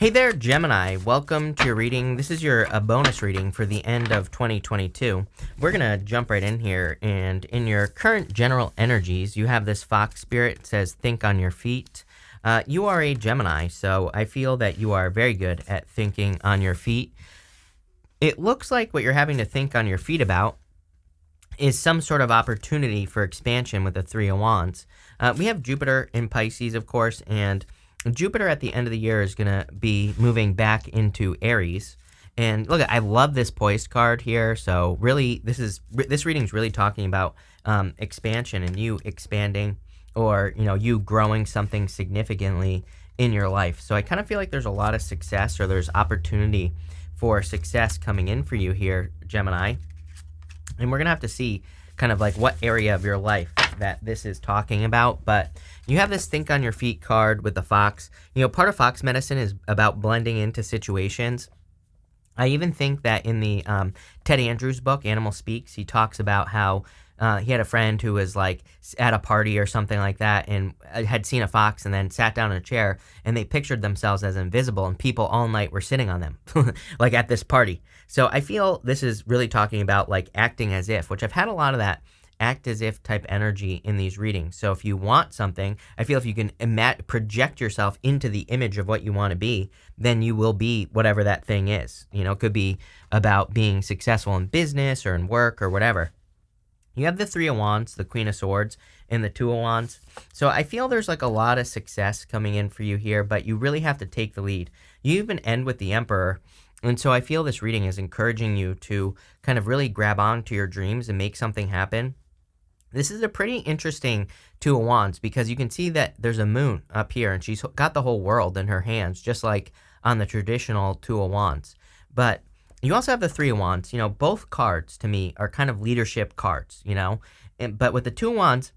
Hey there, Gemini. Welcome to your reading. This is your bonus reading for the end of 2022. We're going to jump right in here. And in your current general energies, you have this fox spirit. It says, think on your feet. You are a Gemini, so I feel that you are very good at thinking on your feet. It looks like what you're having to think on your feet about is some sort of opportunity for expansion with the Three of Wands. We have Jupiter in Pisces, of course, and Jupiter at the end of the year is going to be moving back into Aries. And look, I love this poised card here. So really, this reading is really talking about expansion and you expanding, or you growing something significantly in your life. So I kind of feel like there's a lot of success, or there's opportunity for success coming in for you here, Gemini. And we're going to have to see kind of like what area of your life that this is talking about. But you have this think on your feet card with the fox. Part of fox medicine is about blending into situations. I even think that in the Ted Andrews book, Animal Speaks, he talks about how he had a friend who was like at a party or something like that and had seen a fox and then sat down in a chair, and they pictured themselves as invisible and people all night were sitting on them like at this party. So I feel this is really talking about like acting as if, which I've had a lot of that act as if type energy in these readings. So if you want something, I feel if you can project yourself into the image of what you want to be, then you will be whatever that thing is. It could be about being successful in business or in work or whatever. You have the Three of Wands, the Queen of Swords, and the Two of Wands. So I feel there's like a lot of success coming in for you here, but you really have to take the lead. You even end with the Emperor. And so I feel this reading is encouraging you to kind of really grab on to your dreams and make something happen. This is a pretty interesting Two of Wands because you can see that there's a moon up here and she's got the whole world in her hands, just like on the traditional Two of Wands. But you also have the Three of Wands. Both cards to me are kind of leadership cards, but with the Two of Wands,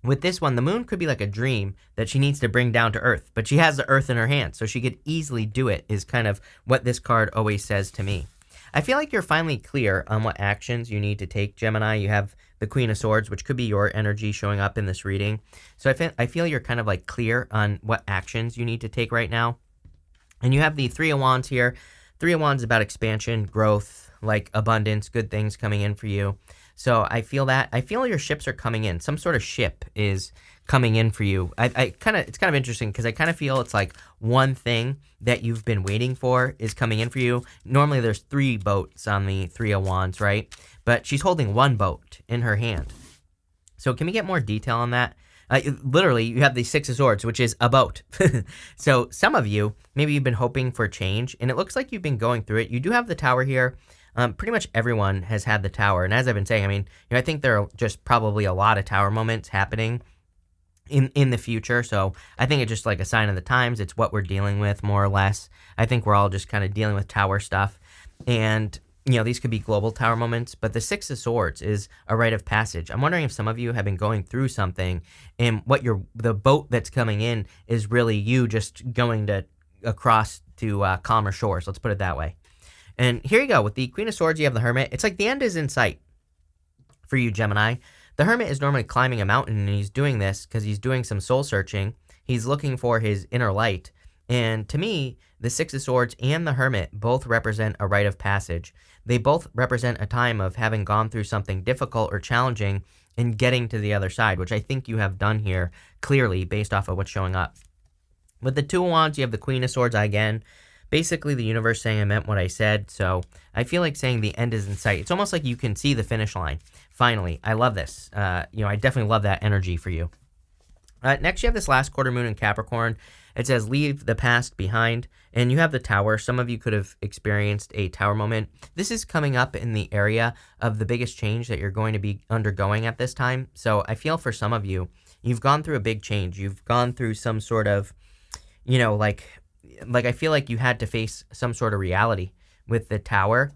with this one, the moon could be like a dream that she needs to bring down to earth, but she has the earth in her hand, so she could easily do it, is kind of what this card always says to me. I feel like you're finally clear on what actions you need to take, Gemini. You have the Queen of Swords, which could be your energy showing up in this reading. So I feel you're kind of like clear on what actions you need to take right now. And you have the Three of Wands here. Three of Wands is about expansion, growth, like abundance, good things coming in for you. So I feel your ships are coming in. Some sort of ship is coming in for you. It's kind of interesting because I kind of feel it's like one thing that you've been waiting for is coming in for you. Normally there's 3 boats on the Three of Wands, right? But she's holding one boat in her hand. So can we get more detail on that? Literally, you have the Six of Swords, which is a boat. So some of you, maybe you've been hoping for change, and it looks like you've been going through it. You do have the Tower here. Pretty much everyone has had the Tower. And as I've been saying, I think there are just probably a lot of Tower moments happening in the future. So I think it's just like a sign of the times. It's what we're dealing with, more or less. I think we're all just kind of dealing with Tower stuff. And these could be global Tower moments, but the Six of Swords is a rite of passage. I'm wondering if some of you have been going through something, and the boat that's coming in is really you just going across to calmer shores. Let's put it that way. And here you go. With the Queen of Swords, you have the Hermit. It's like the end is in sight for you, Gemini. The Hermit is normally climbing a mountain, and he's doing this because he's doing some soul searching. He's looking for his inner light. And to me, the Six of Swords and the Hermit both represent a rite of passage. They both represent a time of having gone through something difficult or challenging and getting to the other side, which I think you have done here clearly based off of what's showing up. With the Two of Wands, you have the Queen of Swords again. Basically, the universe saying I meant what I said, so I feel like saying the end is in sight. It's almost like you can see the finish line. Finally, I love this. I definitely love that energy for you. Next, you have this last quarter moon in Capricorn. It says, leave the past behind, and you have the Tower. Some of you could have experienced a Tower moment. This is coming up in the area of the biggest change that you're going to be undergoing at this time. So I feel for some of you, you've gone through a big change. You've gone through some sort of, like I feel like you had to face some sort of reality with the Tower.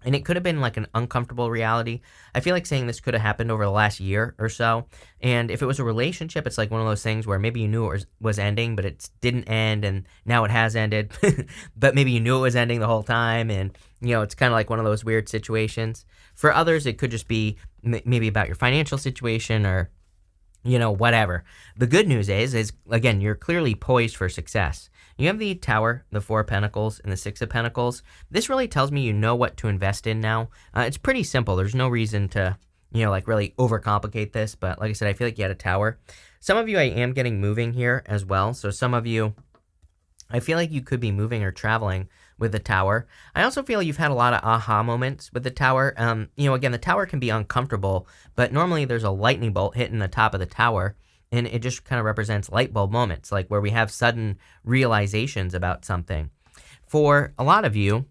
And it could have been like an uncomfortable reality. I feel like saying this could have happened over the last year or so. And if it was a relationship, it's like one of those things where maybe you knew it was ending, but it didn't end, and now it has ended. But maybe you knew it was ending the whole time, and it's kind of like one of those weird situations. For others, it could just be maybe about your financial situation or whatever. The good news is again, you're clearly poised for success. You have the Tower, the Four of Pentacles, and the Six of Pentacles. This really tells me you know what to invest in now. It's pretty simple. There's no reason to, like really overcomplicate this. But like I said, I feel like you had a Tower. Some of you I am getting moving here as well. So some of you, I feel like you could be moving or traveling with the Tower. I also feel you've had a lot of aha moments with the Tower. Again, the Tower can be uncomfortable, but normally there's a lightning bolt hitting the top of the Tower, and it just kind of represents light bulb moments, like where we have sudden realizations about something. For a lot of you,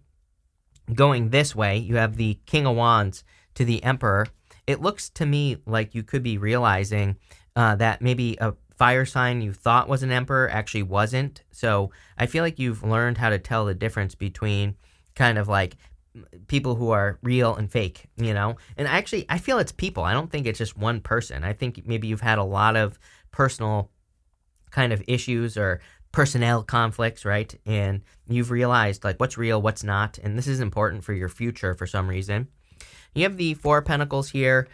going this way, you have the King of Wands to the Emperor. It looks to me like you could be realizing that maybe a fire sign you thought was an emperor actually wasn't. So I feel like you've learned how to tell the difference between kind of like people who are real and fake, And actually, I feel it's people. I don't think it's just one person. I think maybe you've had a lot of personal kind of issues or personnel conflicts, right? And you've realized like what's real, what's not. And this is important for your future for some reason. You have the Four of Pentacles here.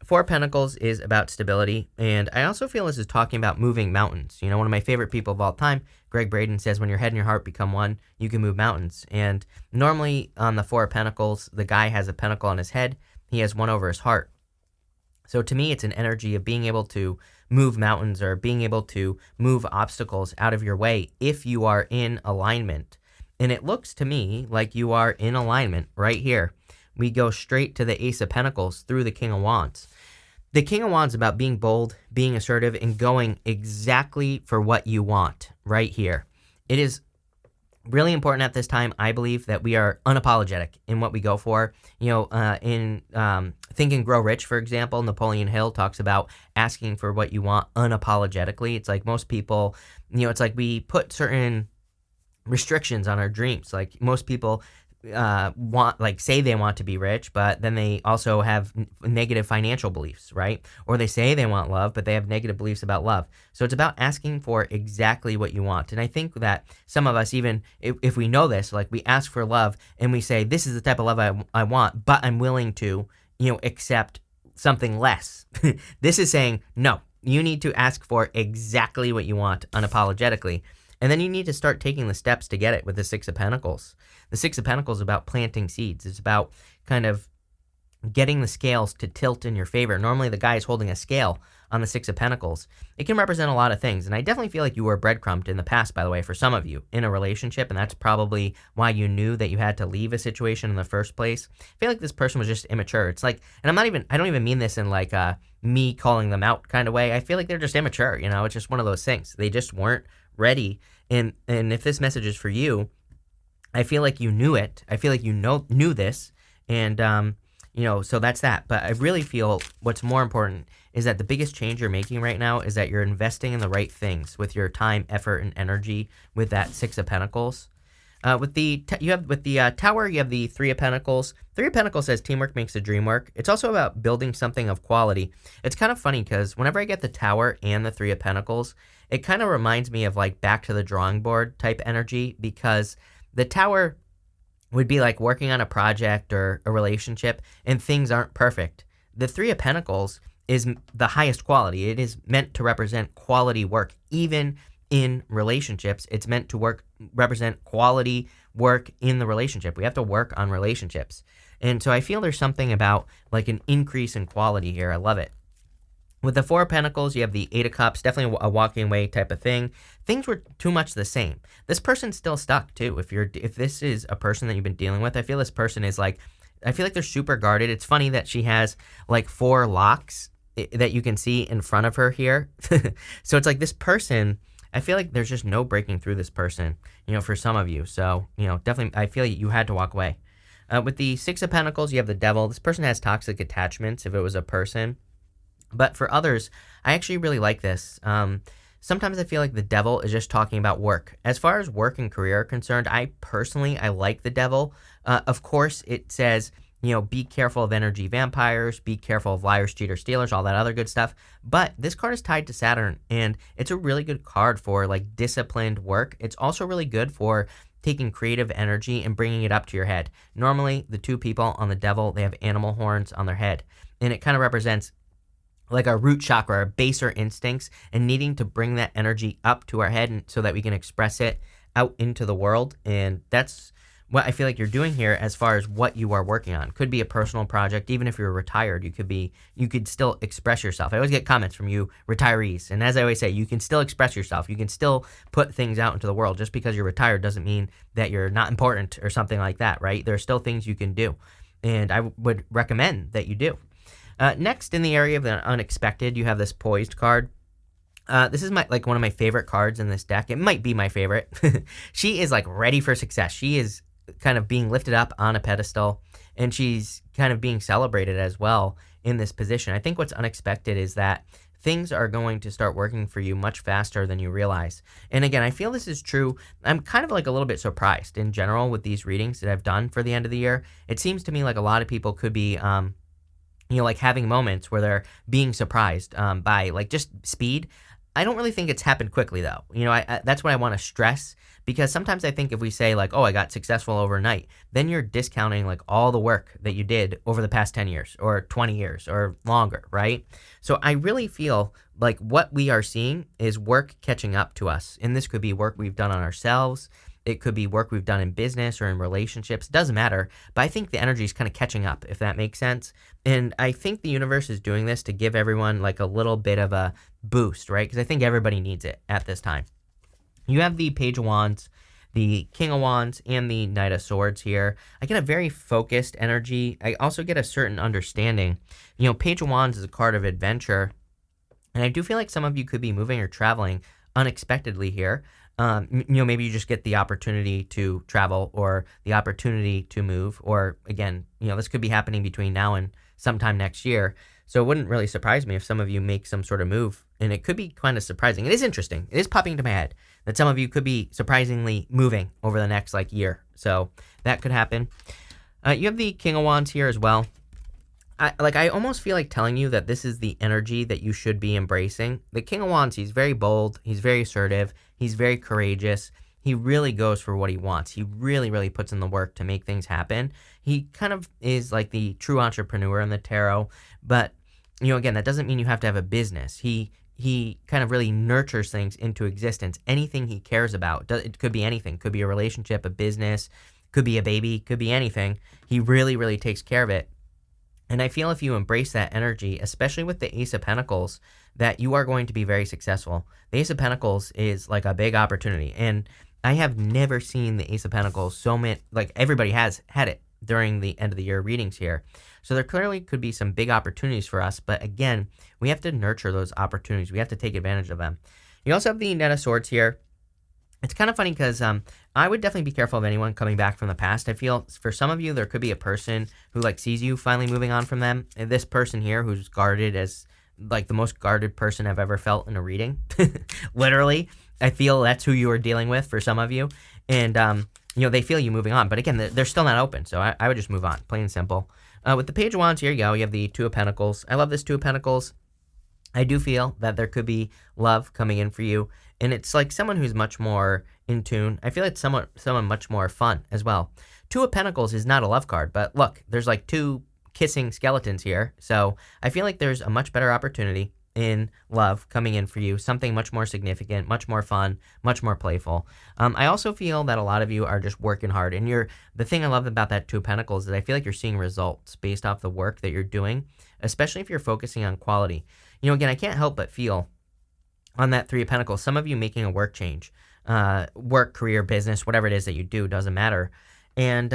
Four of Pentacles is about stability, and I also feel this is talking about moving mountains. One of my favorite people of all time, Greg Braden, says when your head and your heart become one, you can move mountains. And normally on the Four of Pentacles, the guy has a pentacle on his head. He has one over his heart. So to me, it's an energy of being able to move mountains or being able to move obstacles out of your way if you are in alignment. And it looks to me like you are in alignment right here. We go straight to the Ace of Pentacles through the King of Wands. The King of Wands is about being bold, being assertive, and going exactly for what you want right here. It is really important at this time, I believe, that we are unapologetic in what we go for. In Think and Grow Rich, for example, Napoleon Hill talks about asking for what you want unapologetically. It's like most people, it's like we put certain restrictions on our dreams. Like most people say they want to be rich, but then they also have negative financial beliefs, right? Or they say they want love, but they have negative beliefs about love. So it's about asking for exactly what you want. And I think that some of us, even if we know this, like we ask for love and we say, this is the type of love I want, but I'm willing to, accept something less. This is saying, no, you need to ask for exactly what you want unapologetically. And then you need to start taking the steps to get it with the Six of Pentacles. The Six of Pentacles is about planting seeds. It's about kind of getting the scales to tilt in your favor. Normally the guy is holding a scale on the Six of Pentacles. It can represent a lot of things. And I definitely feel like you were breadcrumbed in the past, by the way, for some of you in a relationship. And that's probably why you knew that you had to leave a situation in the first place. I feel like this person was just immature. It's like, and I don't even mean this in like me calling them out kind of way. I feel like they're just immature. It's just one of those things. They just weren't ready. And if this message is for you, I feel like you knew it. I feel like you knew this. And, so that's that. But I really feel what's more important is that the biggest change you're making right now is that you're investing in the right things with your time, effort, and energy with that Six of Pentacles. With the Tower, you have the Three of Pentacles. Three of Pentacles says teamwork makes the dream work. It's also about building something of quality. It's kind of funny because whenever I get the Tower and the Three of Pentacles, it kind of reminds me of like back to the drawing board type energy, because the Tower would be like working on a project or a relationship and things aren't perfect. The Three of Pentacles is the highest quality. It is meant to represent quality work. Even in relationships, it's meant to represent quality work in the relationship. We have to work on relationships. And so I feel there's something about like an increase in quality here. I love it. With the Four of Pentacles, you have the Eight of Cups, definitely a walking away type of thing. Things were too much the same. This person's still stuck too. If this is a person that you've been dealing with, I feel this person is like, I feel like they're super guarded. It's funny that she has like 4 locks that you can see in front of her here. So it's like this person, I feel like there's just no breaking through this person, for some of you. So, definitely, I feel like you had to walk away. With the Six of Pentacles, you have the Devil. This person has toxic attachments if it was a person. But for others, I actually really like this. Sometimes I feel like the Devil is just talking about work. As far as work and career are concerned, I like the Devil. Of course, it says, be careful of energy vampires, be careful of liars, cheaters, stealers, all that other good stuff. But this card is tied to Saturn, and it's a really good card for like disciplined work. It's also really good for taking creative energy and bringing it up to your head. Normally, the 2 people on the Devil, they have animal horns on their head, and it kind of represents like our root chakra, our baser instincts, and needing to bring that energy up to our head and so that we can express it out into the world. And that's what I feel like you're doing here as far as what you are working on. Could be a personal project. Even if you're retired, you could still express yourself. I always get comments from you retirees. And as I always say, you can still express yourself. You can still put things out into the world. Just because you're retired doesn't mean that you're not important or something like that, right? There are still things you can do. And I would recommend that you do. Next, in the area of the unexpected, you have this poised card. This is one of my favorite cards in this deck. It might be my favorite. She is like ready for success. She is kind of being lifted up on a pedestal, and she's kind of being celebrated as well in this position. I think what's unexpected is that things are going to start working for you much faster than you realize. And again, I feel this is true. I'm kind of like a little bit surprised in general with these readings that I've done for the end of the year. It seems to me like a lot of people could be like having moments where they're being surprised by like just speed. I don't really think it's happened quickly though. That's what I want to stress, because sometimes I think if we say like, oh, I got successful overnight, then you're discounting like all the work that you did over the past 10 years or 20 years or longer, right? So I really feel like what we are seeing is work catching up to us. And this could be work we've done on ourselves. It could be work we've done in business or in relationships. Doesn't matter. But I think the energy is kind of catching up, if that makes sense. And I think the universe is doing this to give everyone like a little bit of a boost, right? Because I think everybody needs it at this time. You have the Page of Wands, the King of Wands, and the Knight of Swords here. I get a very focused energy. I also get a certain understanding. Page of Wands is a card of adventure. And I do feel like some of you could be moving or traveling unexpectedly here. Maybe you just get the opportunity to travel or the opportunity to move, or again, this could be happening between now and sometime next year. So it wouldn't really surprise me if some of you make some sort of move, and it could be kind of surprising. It is interesting. It is popping into my head that some of you could be surprisingly moving over the next year. So that could happen. You have the King of Wands here as well. I almost feel like telling you that this is the energy that you should be embracing. The King of Wands, he's very bold. He's very assertive. He's very courageous. He really goes for what he wants. He really, really puts in the work to make things happen. He kind of is like the true entrepreneur in the tarot. But, again, that doesn't mean you have to have a business. He kind of really nurtures things into existence. Anything he cares about, it could be anything. Could be a relationship, a business, could be a baby, could be anything. He really, really takes care of it. And I feel if you embrace that energy, especially with the Ace of Pentacles, that you are going to be very successful. The Ace of Pentacles is like a big opportunity. And I have never seen the Ace of Pentacles so many, like everybody has had it during the end of the year readings here. So there clearly could be some big opportunities for us. But again, we have to nurture those opportunities. We have to take advantage of them. You also have the Knight of Swords here. It's kind of funny because I would definitely be careful of anyone coming back from the past. I feel for some of you, there could be a person who sees you finally moving on from them. And this person here who's guarded as the most guarded person I've ever felt in a reading. Literally, I feel that's who you are dealing with for some of you. And, they feel you moving on. But again, they're still not open. So I would just move on, plain and simple. With the Page of Wands, here you go. You have the Two of Pentacles. I love this Two of Pentacles. I do feel that there could be love coming in for you. And it's like someone who's much more in tune. I feel like someone much more fun as well. Two of Pentacles is not a love card, but look, there's two kissing skeletons here. So I feel like there's a much better opportunity in love coming in for you. Something much more significant, much more fun, much more playful. I also feel that a lot of you are just working hard. And the thing I love about that Two of Pentacles is I feel like you're seeing results based off the work that you're doing, especially if you're focusing on quality. Again, I can't help but feel on that Three of Pentacles, some of you making a work change, work, career, business, whatever it is that you do, doesn't matter. And,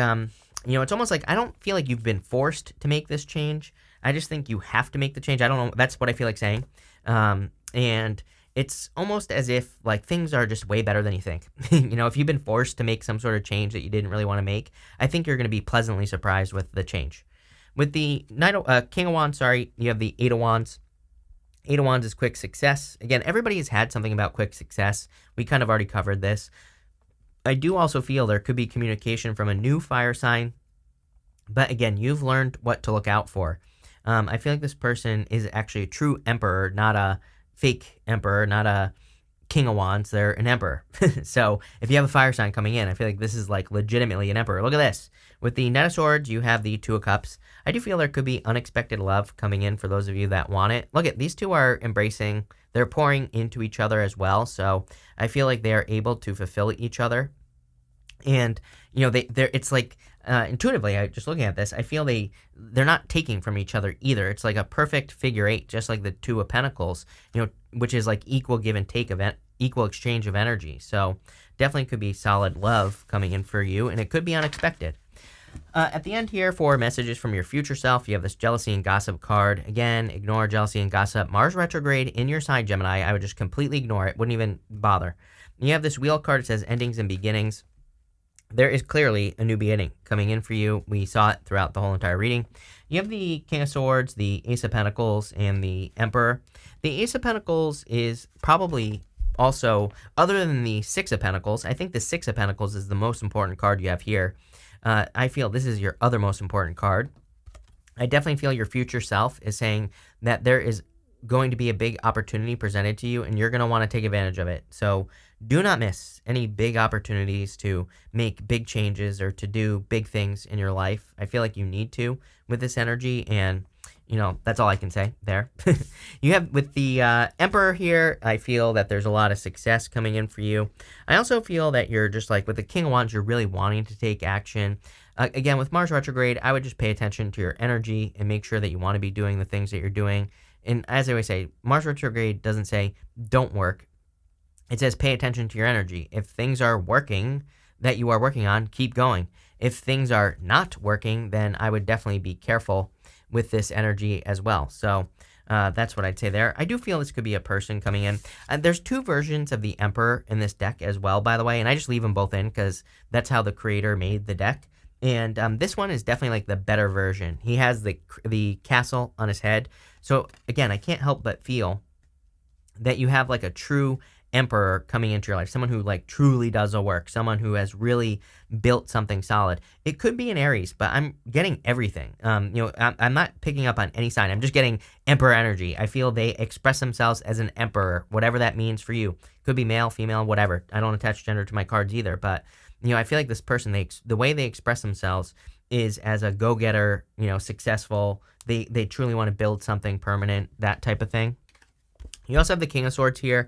it's almost like I don't feel like you've been forced to make this change. I just think you have to make the change. I don't know. That's what I feel like saying. And it's almost as if things are just way better than you think. If you've been forced to make some sort of change that you didn't really want to make, I think you're going to be pleasantly surprised with the change. With the King of Wands, you have the Eight of Wands. Eight of Wands is quick success. Again, everybody has had something about quick success. We kind of already covered this. I do also feel there could be communication from a new fire sign. But again, you've learned what to look out for. I feel like this person is actually a true emperor, not a fake emperor, not a King of Wands, they're an Emperor. So if you have a fire sign coming in, I feel like this is like legitimately an Emperor. Look at this. With the Knight of Swords, you have the Two of Cups. I do feel there could be unexpected love coming in for those of you that want it. Look at these two are embracing. They're pouring into each other as well. So I feel like they are able to fulfill each other. And, they're it's like intuitively, just looking at this, I feel they're not taking from each other either. It's like a perfect figure eight, just like the Two of Pentacles, which is like equal give and take equal exchange of energy. So definitely could be solid love coming in for you, and it could be unexpected. At the end here for messages from your future self, you have this jealousy and gossip card. Again, ignore jealousy and gossip. Mars retrograde in your sign, Gemini. I would just completely ignore it. Wouldn't even bother. You have this wheel card. It says endings and beginnings. There is clearly a new beginning coming in for you. We saw it throughout the whole entire reading. You have the King of Swords, the Ace of Pentacles, and the Emperor. The Ace of Pentacles is probably also, other than the Six of Pentacles, I think the Six of Pentacles is the most important card you have here. I feel this is your other most important card. I definitely feel your future self is saying that there is going to be a big opportunity presented to you, and you're going to want to take advantage of it. So do not miss any big opportunities to make big changes or to do big things in your life. I feel like you need to with this energy, and that's all I can say there. You have with the Emperor here, I feel that there's a lot of success coming in for you. I also feel that you're just like with the King of Wands, you're really wanting to take action. Again, with Mars retrograde, I would just pay attention to your energy and make sure that you want to be doing the things that you're doing. And as I always say, Mars retrograde doesn't say don't work. It says pay attention to your energy. If things are working that you are working on, keep going. If things are not working, then I would definitely be careful with this energy as well. So that's what I'd say there. I do feel this could be a person coming in. There's two versions of the Emperor in this deck as well, by the way, and I just leave them both in because that's how the creator made the deck. And this one is definitely like the better version. He has the castle on his head. So again, I can't help but feel that you have like a true Emperor coming into your life, someone who like truly does the work, someone who has really built something solid. It could be an Aries, but I'm getting everything. I'm not picking up on any sign. I'm just getting Emperor energy. I feel they express themselves as an Emperor, whatever that means for you. Could be male, female, whatever. I don't attach gender to my cards either, but I feel like this person, the way they express themselves is as a go-getter, successful. They truly want to build something permanent, that type of thing. You also have the King of Swords here.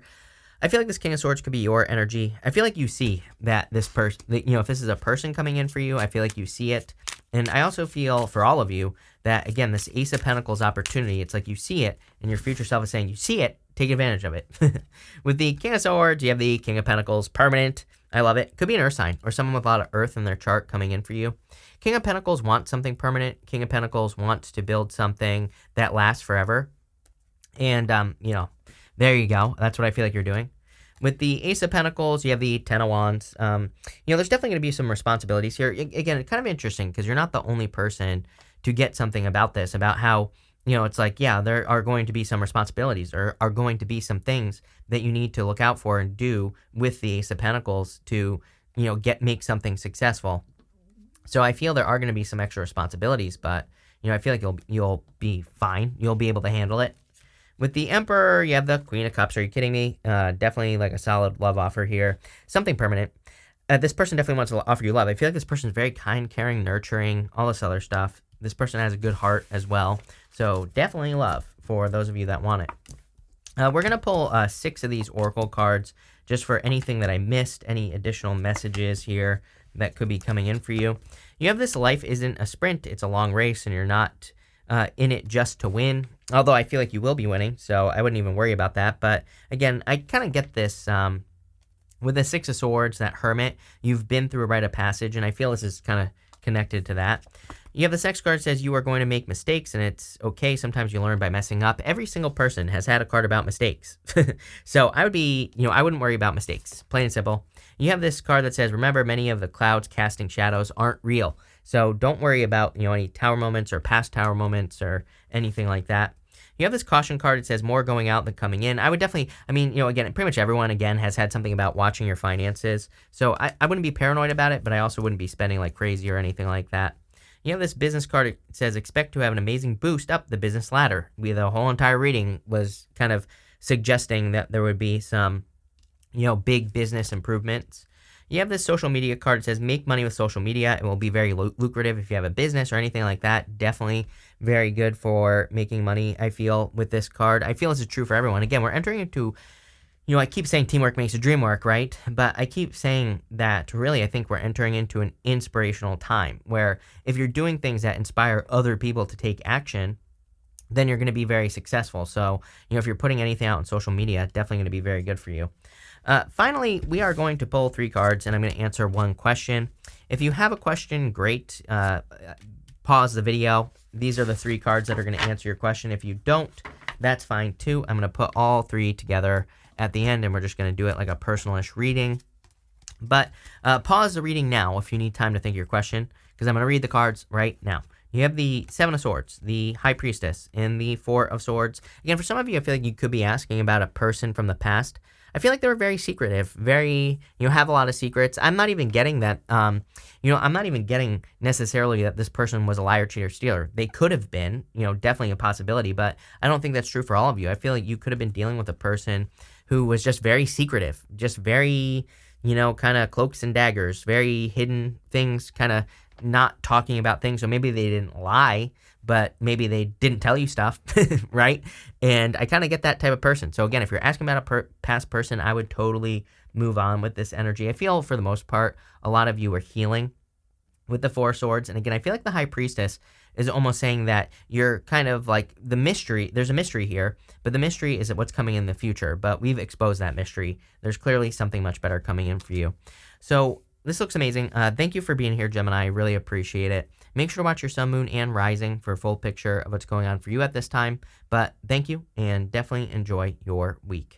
I feel like this King of Swords could be your energy. I feel like you see that this person, if this is a person coming in for you, I feel like you see it. And I also feel for all of you that, again, this Ace of Pentacles opportunity, it's like you see it, and your future self is saying, you see it, take advantage of it. With the King of Swords, you have the King of Pentacles, permanent. I love it. Could be an earth sign or someone with a lot of earth in their chart coming in for you. King of Pentacles wants something permanent. King of Pentacles wants to build something that lasts forever. And, there you go. That's what I feel like you're doing. With the Ace of Pentacles, you have the Ten of Wands. There's definitely going to be some responsibilities here. Again, it's kind of interesting because you're not the only person to get something about this, about how, it's like, yeah, there are going to be some responsibilities or are going to be some things that you need to look out for and do with the Ace of Pentacles to, make something successful. So I feel there are going to be some extra responsibilities, but, I feel like you'll be fine. You'll be able to handle it. With the Emperor, you have the Queen of Cups. Are you kidding me? Definitely like a solid love offer here. Something permanent. This person definitely wants to offer you love. I feel like this person is very kind, caring, nurturing, all this other stuff. This person has a good heart as well. So definitely love for those of you that want it. We're going to pull 6 of these Oracle cards just for anything that I missed, any additional messages here that could be coming in for you. You have this life isn't a sprint. It's a long race, and you're not in it just to win. Although I feel like you will be winning, so I wouldn't even worry about that. But again, I kind of get this with the Six of Swords, that Hermit. You've been through a rite of passage, and I feel this is kind of connected to that. You have the Sex card that says you are going to make mistakes, and it's okay. Sometimes you learn by messing up. Every single person has had a card about mistakes. So I would be, I wouldn't worry about mistakes. Plain and simple. You have this card that says, remember, many of the clouds casting shadows aren't real. So don't worry about, any tower moments or past tower moments or anything like that. You have this caution card. It says more going out than coming in. I would definitely, again, pretty much everyone, again, has had something about watching your finances. So I wouldn't be paranoid about it, but I also wouldn't be spending like crazy or anything like that. You have this business card. It says expect to have an amazing boost up the business ladder. The whole entire reading was kind of suggesting that there would be some big business improvements. You have this social media card. It says make money with social media. It will be very lucrative if you have a business or anything like that. Definitely very good for making money, I feel, with this card. I feel this is true for everyone. Again, we're entering into, I keep saying teamwork makes the dream work, right? But I keep saying that really I think we're entering into an inspirational time where if you're doing things that inspire other people to take action, then you're going to be very successful. So, if you're putting anything out on social media, definitely going to be very good for you. Finally, we are going to pull 3 cards, and I'm going to answer one question. If you have a question, great. Pause the video. These are the 3 cards that are going to answer your question. If you don't, that's fine too. I'm going to put all 3 together at the end, and we're just going to do it like a personalish reading. But pause the reading now if you need time to think of your question, because I'm going to read the cards right now. You have the 7 of Swords, the High Priestess, and the 4 of Swords. Again, for some of you, I feel like you could be asking about a person from the past. I feel like they were very secretive, very, have a lot of secrets. I'm not even getting that, I'm not even getting necessarily that this person was a liar, cheater, stealer. They could have been, definitely a possibility, but I don't think that's true for all of you. I feel like you could have been dealing with a person who was just very secretive, just very, kind of cloaks and daggers, very hidden things, kind of not talking about things. So maybe they didn't lie, but maybe they didn't tell you stuff, right? And I kind of get that type of person. So again, if you're asking about a past person, I would totally move on with this energy. I feel for the most part, a lot of you are healing with the 4 Swords. And again, I feel like the High Priestess is almost saying that you're kind of like the mystery. There's a mystery here, but the mystery is what's coming in the future. But we've exposed that mystery. There's clearly something much better coming in for you. So this looks amazing. Thank you for being here, Gemini. I really appreciate it. Make sure to watch your sun, moon, and rising for a full picture of what's going on for you at this time. But thank you, and definitely enjoy your week.